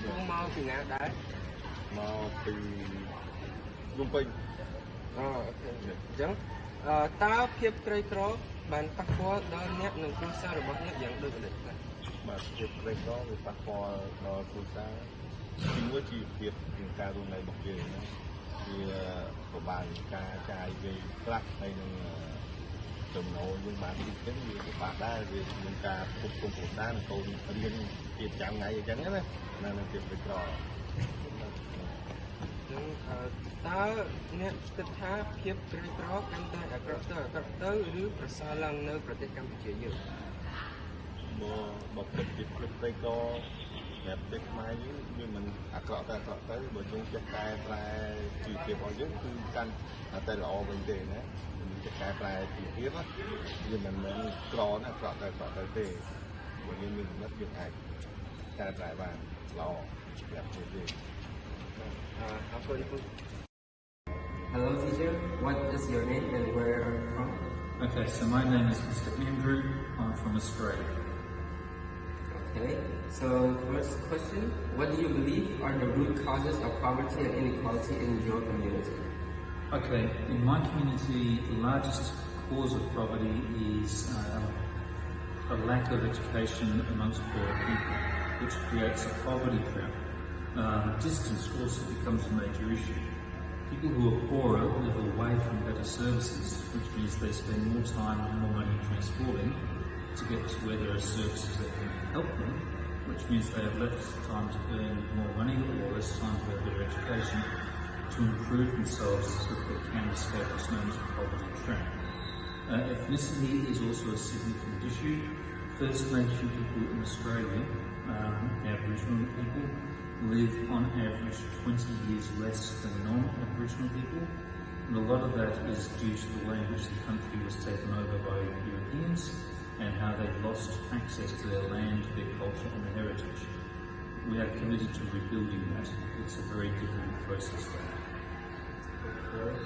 Không mau thì nào đấy. Mau từ Dung Pinh. Ok. Chẳng ta phiếp cây cỏ bàn tắc qua đó nét nâng cú xa rồi bác nét dạng được đấy. Mà việc đây có về phát hoa nó cũng xa chính với chi việc ca luôn này bọc về nó thì của bạn ca về class hay là trồng nấu nhưng mà đi cái gì của bạn đã về mình ca phục công cuộc đa cầu liên việc chẳng ngày chẳng hết đấy là việc việc đó ta nét tất thá phiếp cây cỏ căn ta ở tới rứ và xa lăng nơiប្រទេសកម្ពុជាយើង bọc cái tay co đẹp đẹp mai nhưng mình cọ tới bởi chúng chắc cài prai chỉ kịp vào dưới cứ căn tay lọ vấn đề nữa mình chắc cài prai chỉ tiếp á nhưng mình cọ tới tê bởi vì mình mất việc ảnh cài prai bàn lọ đẹp như thế. Hello teacher, what is your name and where are you from? Okay, so my name is Mr. Andrew. I'm from Australia. Okay, so first question, what do you believe are the root causes of poverty and inequality in your community? Okay, in my community, the largest cause of poverty is a lack of education amongst poor people, which creates a poverty trap. Distance also becomes a major issue. People who are poorer live away from better services, which means they spend more time and more money transporting to get to where there are services that can help them, which means they have less time to earn more money or less time to have better education to improve themselves so that they can escape what's known as the poverty trap. Ethnicity is also a significant issue. First Nation people in Australia, Aboriginal people, live on average 20 years less than non-Aboriginal people, and a lot of that is due to the way in which the country was taken over by Europeans and how they've lost access to their land, their culture and their heritage. We are committed to rebuilding that. It's a very difficult process though. Okay.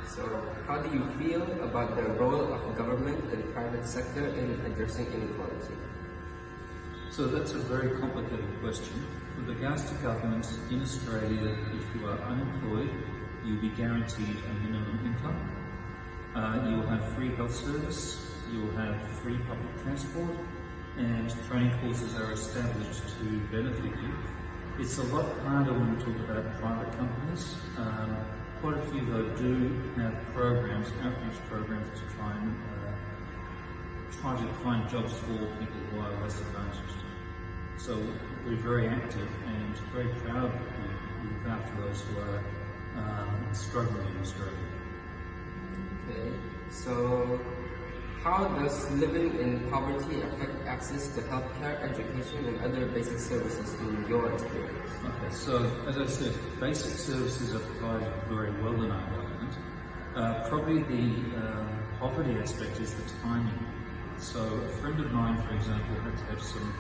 So how do you feel about the role of government and private sector in addressing inequality? So that's a very complicated question. With regards to government, in Australia, if you are unemployed, you'll be guaranteed a minimum income. You will have free health service, you will have free public transport, and training courses are established to benefit you. It's a lot harder when we talk about private companies. Quite a few though do have programs, outreach programs to try to find jobs for people who are less advantaged. So we're very active and very proud that we look after those who are struggling in Australia. Okay, so how does living in poverty affect access to healthcare, education and other basic services in your experience? Okay, so as I said, basic services are provided very well in our government. Probably the poverty aspect is the timing. So a friend of mine, for example, had to have some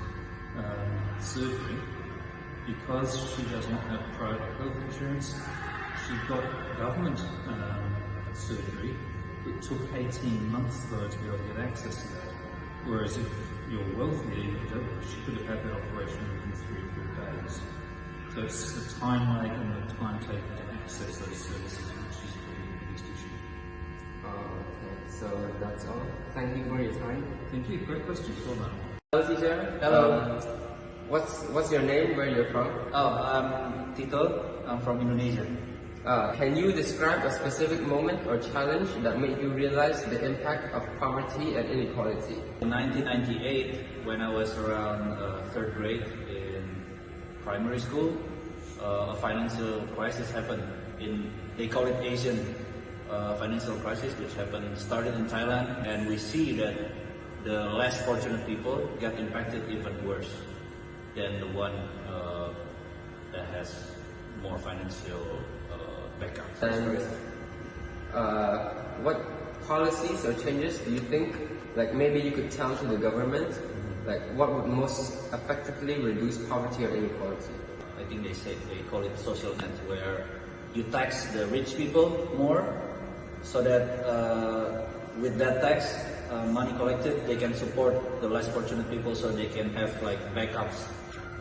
surgery because she does not have private health insurance. She got government surgery. It took 18 months though to be able to get access to that. Whereas if you're wealthier, she could have had that operation within 3 or 4 days. So it's the time lag and the time taken to access those services which is probably the biggest issue. Okay, so that's all. Thank you for your time. Thank you. Great questions. Well done. Hello teacher. Hello. What's your name? Where you're from? Oh, I'm Tito. I'm from Indonesia. Can you describe a specific moment or challenge that made you realize the impact of poverty and inequality? In 1998, when I was around 3rd grade in primary school, a financial crisis happened. They call it Asian financial crisis, which started in Thailand, and we see that the less fortunate people got impacted even worse than the one that has more financial backup. And what policies or changes do you think, like maybe you could tell to the government, like what would most effectively reduce poverty or inequality? I think they call it social net, where you tax the rich people more, so that with that tax money collected, they can support the less fortunate people, so they can have like backups,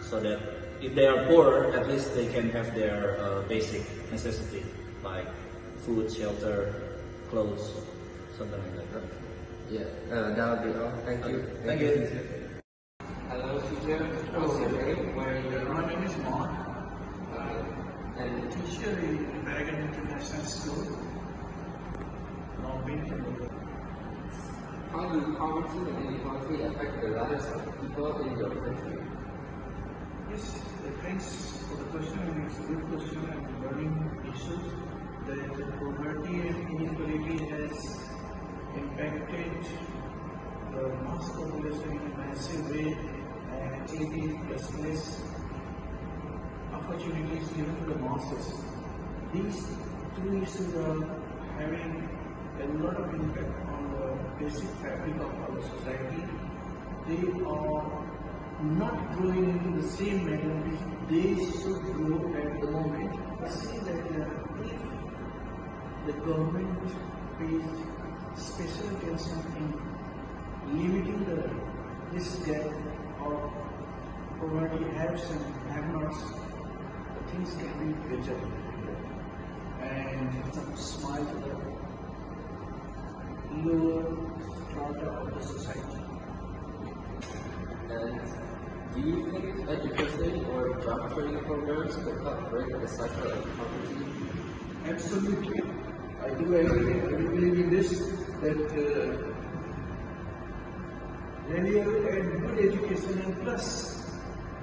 so that if they are poor, at least they can have their basic necessity like food, shelter, clothes, something like that. Right? Yeah, that'll be all. Thank you. Thank you. Hello, teacher. What's your name? Where are you from? My name is Mark. And Teacher in American International School. Long Beach. how do poverty and inequality affect the lives of people in your country? Yes, thanks for the question. It's a good question and burning issues that poverty and inequality has impacted the mass population in a massive way and it is less opportunities given to the masses. These two issues are having a lot of impact on the basic fabric of our society. They are not growing into the same manner which they should grow at the moment. I say that if the government pays special attention in limiting this gap of poverty haves and have-nots, the things can be better and some smile to the lower strata of the society. And do you think education or job training programs could help break the cycle of poverty? Absolutely. I do agree. I do believe in this that regular and good education and plus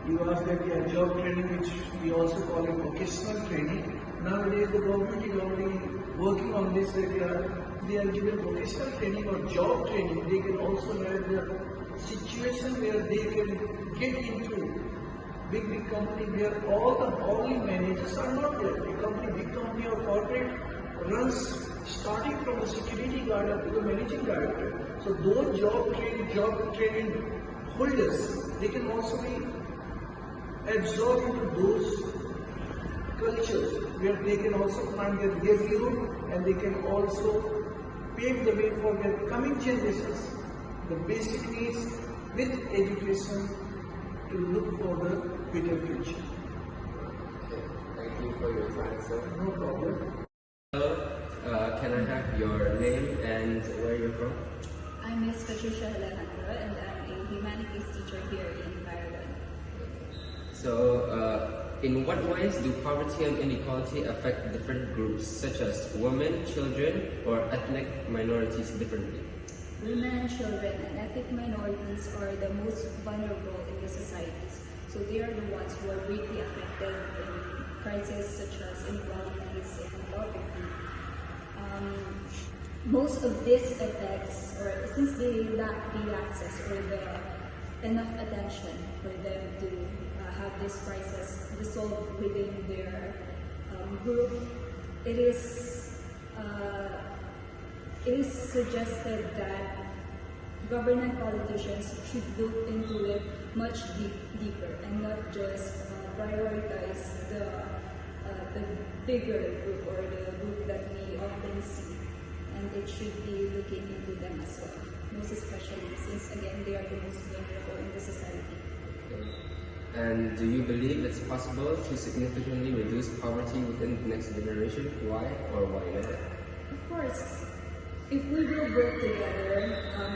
you asked that job training, which we also call it vocational training. Nowadays the government is already working on this that they are given vocational training or job training. They can also have the situation where they can get into big company where all the managers are not there. A company, big company or corporate runs starting from the security guard up to the managing director. So those job training holders, they can also be absorbed into those cultures where they can also find their livelihood and they can also pave the way for their coming generations. The basic needs with education to look for the better future. Okay, thank you for your time, sir. No problem. Hello, can I have your name and where you're from? I'm Miss Patricia Alejandra and I'm a humanities teacher here in Ireland. So, in what ways do poverty and inequality affect different groups, such as women, children, or ethnic minorities differently? Women, children, and ethnic minorities are the most vulnerable in the societies. So they are the ones who are greatly affected in crises such as inequalities and poverty. Most of these effects, or since they lack the access or the enough attention for them to have this crisis resolved within their group, it is suggested that government politicians should look into it much deeper and not just prioritize the bigger group or the group that we often see, and it should be looking into them as well, most especially since again they are the most vulnerable in the society. And do you believe it's possible to significantly reduce poverty within the next generation? Why or why not? Of course, if we will work together,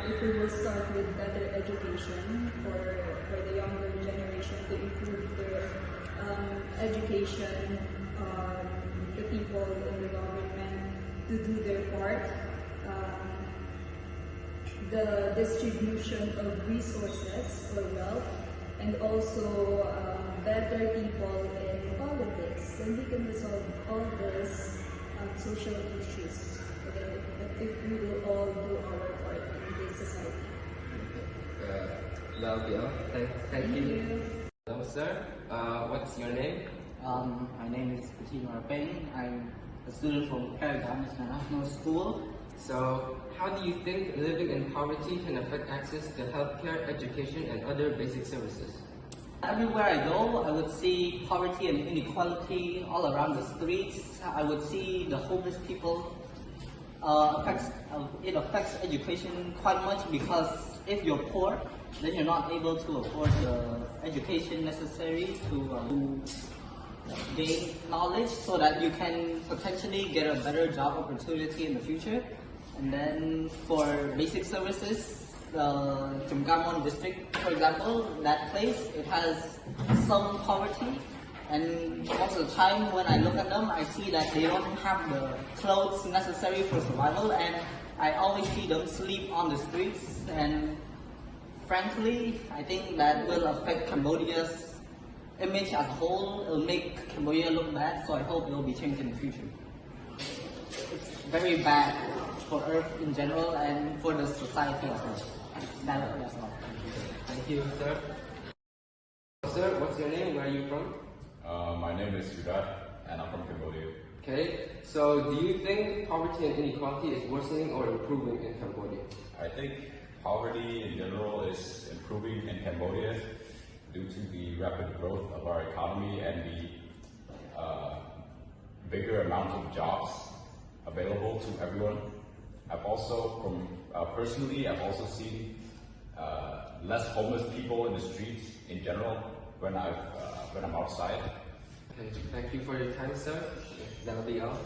if we will start with better education for the younger generation to improve their education, the people in the government to do their part, the distribution of resources or wealth, and also better people in politics, and we can resolve all these social issues if we will all do our part in this society. That'll be all. Thank you. Hello, sir. What's your name? My name is Fatima Peng. I'm a student from Paragon International School. So, how do you think living in poverty can affect access to healthcare, education, and other basic services? Everywhere I go, I would see poverty and inequality all around the streets. I would see the homeless people. It affects education quite much because if you're poor, then you're not able to afford the education necessary to gain knowledge so that you can potentially get a better job opportunity in the future. And then for basic services, the Chumkamon district, for example, that place, it has some poverty. And most of the time when I look at them, I see that they don't have the clothes necessary for survival, and I always see them sleep on the streets. And frankly, I think that will affect Cambodia's image as a whole. It will make Cambodia look bad, so I hope it will be changed in the future. It's very bad for Earth in general and for the society as well. That's all. Thank you, sir. Sir, what's your name? Where are you from? My name is Yudat, and I'm from Cambodia. Okay, so do you think poverty and inequality is worsening or improving in Cambodia? I think poverty in general is improving in Cambodia due to the rapid growth of our economy and the bigger amount of jobs available to everyone. I've also, personally, I've also seen less homeless people in the streets in general when I'm outside. Okay, thank you for your time, sir. That'll be all.